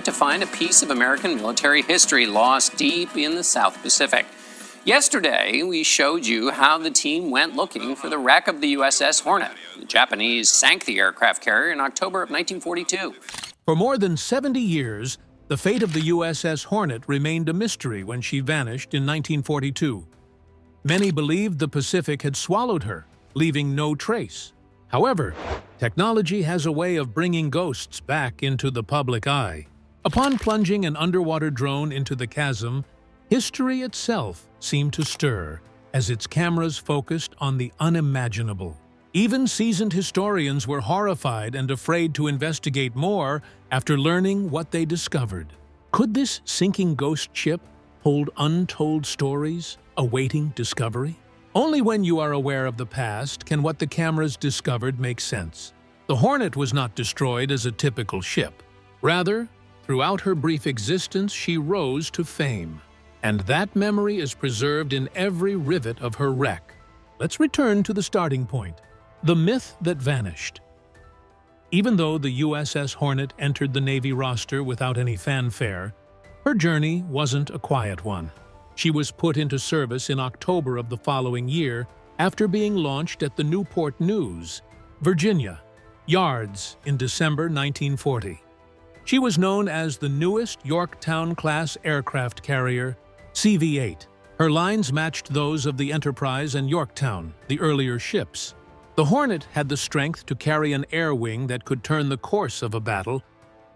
to find a piece of American military history lost deep in the South Pacific. Yesterday, we showed you how the team went looking for the wreck of the USS Hornet. The Japanese sank the aircraft carrier in October of 1942. For more than 70 years, the fate of the USS Hornet remained a mystery when she vanished in 1942. Many believed the Pacific had swallowed her, leaving no trace. However, technology has a way of bringing ghosts back into the public eye. Upon plunging an underwater drone into the chasm, history itself seemed to stir as its cameras focused on the unimaginable. Even seasoned historians were horrified and afraid to investigate more after learning what they discovered. Could this sinking ghost ship hold untold stories awaiting discovery? Only when you are aware of the past can what the cameras discovered make sense. The Hornet was not destroyed as a typical ship. Rather, throughout her brief existence, she rose to fame. And that memory is preserved in every rivet of her wreck. Let's return to the starting point. The myth that vanished. Even though the USS Hornet entered the Navy roster without any fanfare, her journey wasn't a quiet one. She was put into service in October of the following year after being launched at the Newport News, Virginia, yards in December 1940. She was known as the newest Yorktown-class aircraft carrier, CV-8. Her lines matched those of the Enterprise and Yorktown, the earlier ships. The Hornet had the strength to carry an air wing that could turn the course of a battle,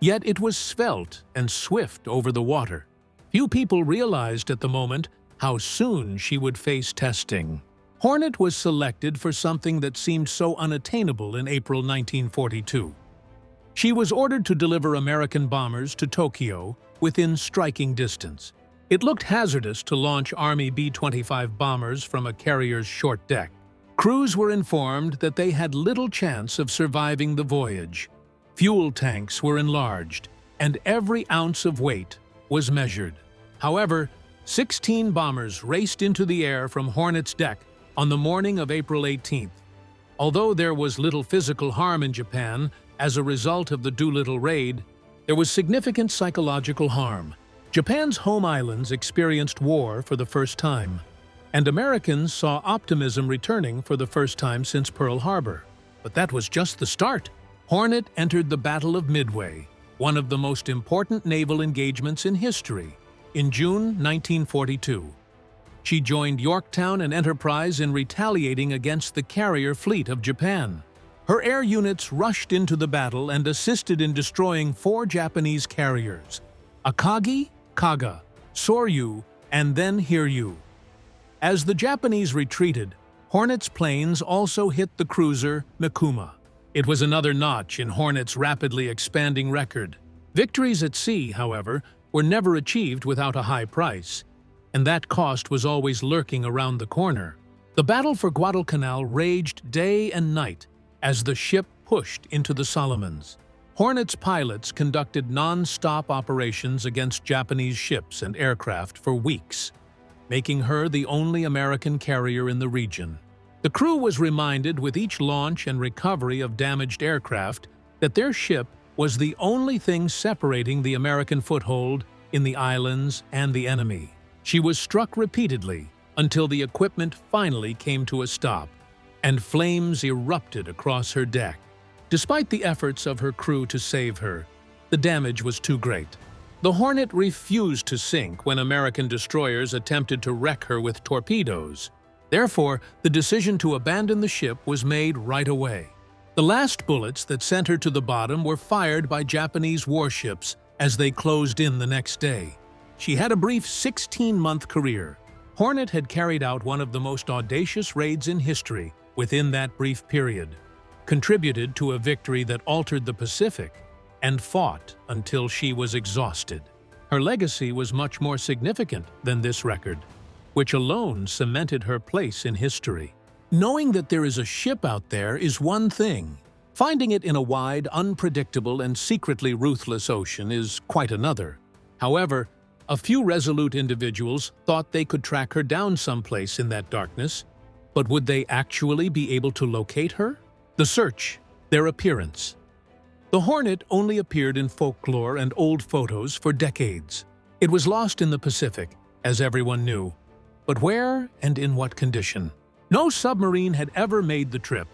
yet it was svelte and swift over the water. Few people realized at the moment how soon she would face testing. Hornet was selected for something that seemed so unattainable in April 1942. She was ordered to deliver American bombers to Tokyo within striking distance. It looked hazardous to launch Army B-25 bombers from a carrier's short deck. Crews were informed that they had little chance of surviving the voyage. Fuel tanks were enlarged, and every ounce of weight was measured. However, 16 bombers raced into the air from Hornet's deck on the morning of April 18th. Although there was little physical harm in Japan as a result of the Doolittle raid, there was significant psychological harm. Japan's home islands experienced war for the first time, and Americans saw optimism returning for the first time since Pearl Harbor. But that was just the start. Hornet entered the Battle of Midway, one of the most important naval engagements in history, in June 1942. She joined Yorktown and Enterprise in retaliating against the carrier fleet of Japan. Her air units rushed into the battle and assisted in destroying 4 Japanese carriers: Akagi, Kaga, Soryu, and then Hiryu. As the Japanese retreated, Hornet's planes also hit the cruiser Mikuma. It was another notch in Hornet's rapidly expanding record. Victories at sea, however, were never achieved without a high price, and that cost was always lurking around the corner. The battle for Guadalcanal raged day and night as the ship pushed into the Solomons. Hornet's pilots conducted non-stop operations against Japanese ships and aircraft for weeks, making her the only American carrier in the region. The crew was reminded with each launch and recovery of damaged aircraft that their ship was the only thing separating the American foothold in the islands and the enemy. She was struck repeatedly until the equipment finally came to a stop, and flames erupted across her deck. Despite the efforts of her crew to save her, the damage was too great. The Hornet refused to sink when American destroyers attempted to wreck her with torpedoes. Therefore, the decision to abandon the ship was made right away. The last bullets that sent her to the bottom were fired by Japanese warships as they closed in the next day. She had a brief 16-month career. Hornet had carried out one of the most audacious raids in history within that brief period, contributed to a victory that altered the Pacific, and fought until she was exhausted. Her legacy was much more significant than this record, which alone cemented her place in history. Knowing that there is a ship out there is one thing. Finding it in a wide, unpredictable, and secretly ruthless ocean is quite another. However, a few resolute individuals thought they could track her down someplace in that darkness, but would they actually be able to locate her? The search, their appearance. The Hornet only appeared in folklore and old photos for decades. It was lost in the Pacific, as everyone knew. But where and in what condition? No submarine had ever made the trip,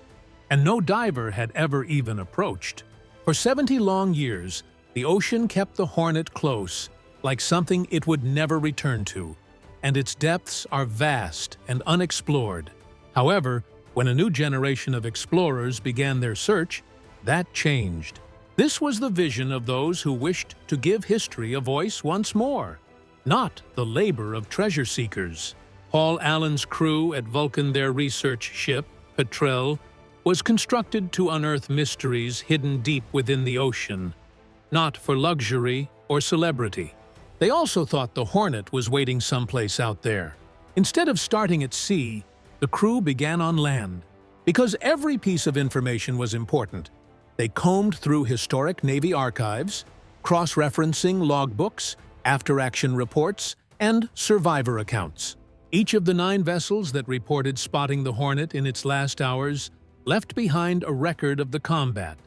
and no diver had ever even approached. For 70 long years, the ocean kept the Hornet close, like something it would never return to, and its depths are vast and unexplored. However, when a new generation of explorers began their search, that changed. This was the vision of those who wished to give history a voice once more, not the labor of treasure seekers. Paul Allen's crew at Vulcan, their research ship, Petrel, was constructed to unearth mysteries hidden deep within the ocean, not for luxury or celebrity. They also thought the Hornet was waiting someplace out there. Instead of starting at sea, the crew began on land. Because every piece of information was important, they combed through historic Navy archives, cross-referencing logbooks, after-action reports, and survivor accounts. Each of the 9 vessels that reported spotting the Hornet in its last hours left behind a record of the combat,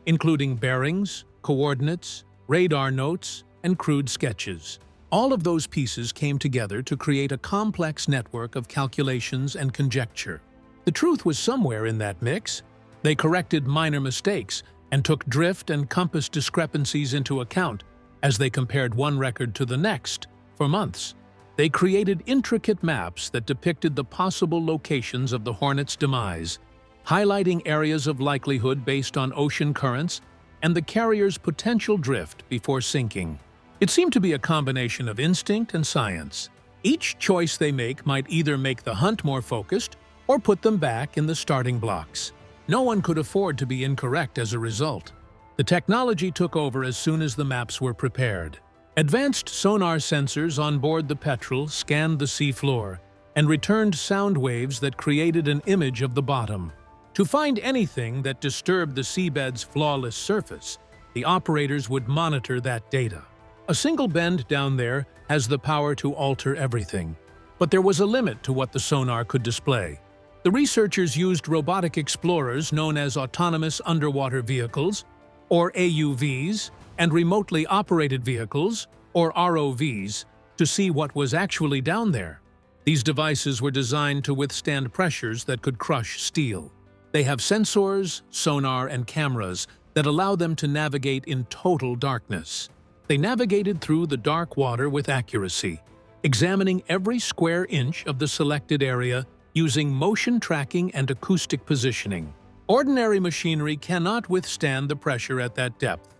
including bearings, coordinates, radar notes, and crude sketches. All of those pieces came together to create a complex network of calculations and conjecture. The truth was somewhere in that mix. They corrected minor mistakes and took drift and compass discrepancies into account as they compared one record to the next for months. They created intricate maps that depicted the possible locations of the Hornet's demise, highlighting areas of likelihood based on ocean currents and the carrier's potential drift before sinking. It seemed to be a combination of instinct and science. Each choice they make might either make the hunt more focused or put them back in the starting blocks. No one could afford to be incorrect as a result. The technology took over as soon as the maps were prepared. Advanced sonar sensors on board the Petrel scanned the seafloor and returned sound waves that created an image of the bottom. To find anything that disturbed the seabed's flawless surface, the operators would monitor that data. A single bend down there has the power to alter everything. But there was a limit to what the sonar could display. The researchers used robotic explorers known as autonomous underwater vehicles, or AUVs, and remotely operated vehicles, or ROVs, to see what was actually down there. These devices were designed to withstand pressures that could crush steel. They have sensors, sonar, and cameras that allow them to navigate in total darkness. They navigated through the dark water with accuracy, examining every square inch of the selected area using motion tracking and acoustic positioning. Ordinary machinery cannot withstand the pressure at that depth,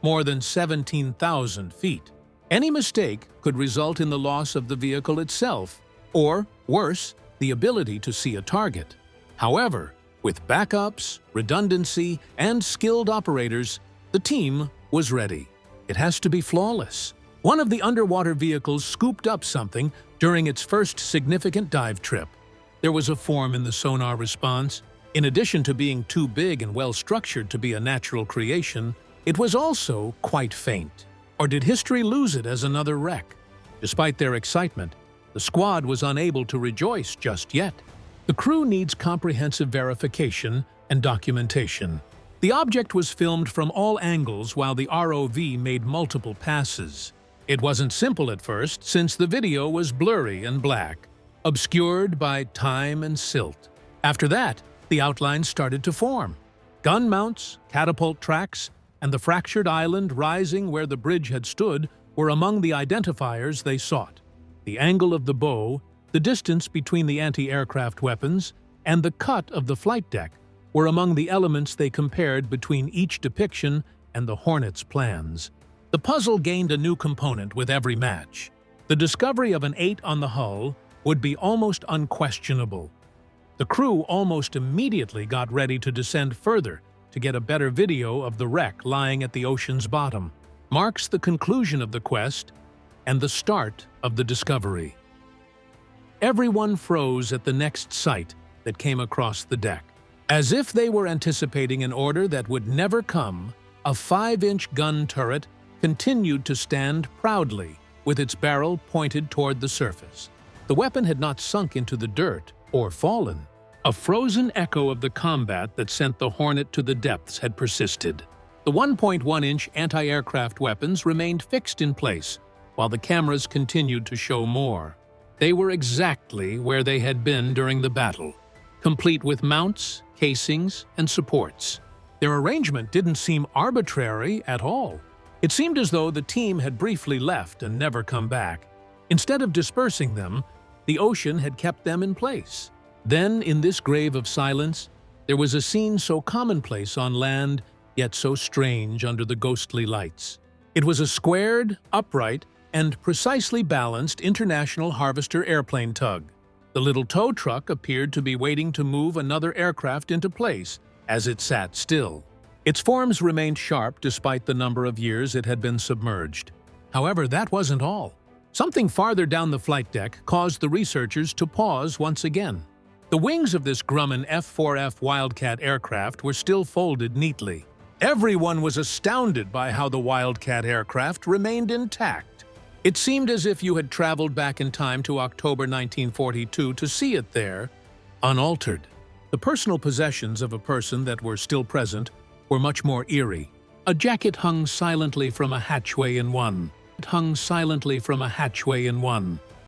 more than 17,000 feet. Any mistake could result in the loss of the vehicle itself, or, worse, the ability to see a target. However, with backups, redundancy, and skilled operators, the team was ready. It has to be flawless. One of the underwater vehicles scooped up something during its first significant dive trip. There was a form in the sonar response. In addition to being too big and well-structured to be a natural creation, it was also quite faint. Or did history lose it as another wreck? Despite their excitement, the squad was unable to rejoice just yet. The crew needs comprehensive verification and documentation. The object was filmed from all angles while the ROV made multiple passes. It wasn't simple at first, since the video was blurry and black, obscured by time and silt. After that, the outlines started to form. Gun mounts, catapult tracks, and the fractured island rising where the bridge had stood were among the identifiers they sought. The angle of the bow, the distance between the anti-aircraft weapons, and the cut of the flight deck were among the elements they compared between each depiction and the Hornet's plans. The puzzle gained a new component with every match. The discovery of an 8 on the hull would be almost unquestionable. The crew almost immediately got ready to descend further to get a better video of the wreck lying at the ocean's bottom. Marks the conclusion of the quest and the start of the discovery. Everyone froze at the next sight that came across the deck. As if they were anticipating an order that would never come, a 5-inch gun turret continued to stand proudly with its barrel pointed toward the surface. The weapon had not sunk into the dirt or fallen. A frozen echo of the combat that sent the Hornet to the depths had persisted. The 1.1-inch anti-aircraft weapons remained fixed in place, while the cameras continued to show more. They were exactly where they had been during the battle, complete with mounts, casings, and supports. Their arrangement didn't seem arbitrary at all. It seemed as though the team had briefly left and never come back. Instead of dispersing them, the ocean had kept them in place. Then, in this grave of silence, there was a scene so commonplace on land, yet so strange under the ghostly lights. It was a squared, upright, and precisely balanced International Harvester airplane tug. The little tow truck appeared to be waiting to move another aircraft into place as it sat still. Its forms remained sharp despite the number of years it had been submerged. However, that wasn't all. Something farther down the flight deck caused the researchers to pause once again. The wings of this Grumman F-4F Wildcat aircraft were still folded neatly. Everyone was astounded by how the Wildcat aircraft remained intact. It seemed as if you had traveled back in time to October 1942 to see it there, unaltered. The personal possessions of a person that were still present were much more eerie. A jacket hung silently from a hatchway in one.